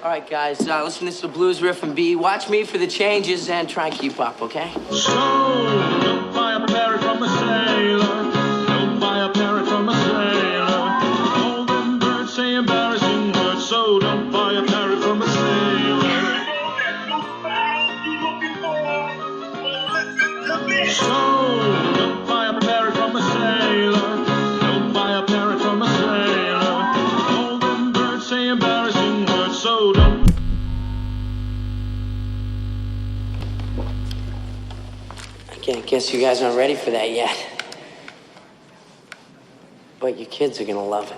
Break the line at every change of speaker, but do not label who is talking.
All right, guys, listen, this is the blues riff and B. Watch me for the changes and try and keep up, okay?
So, don't buy a parrot from a sailor. Don't buy a parrot from a sailor. All them birds say embarrassing words, so don't buy a parrot from a sailor. So, don't buy a parrot from a sailor. Don't buy a parrot from a sailor. All them birds say embarrassing words, so don't.
I guess you guys aren't ready for that yet. But your kids are gonna love it.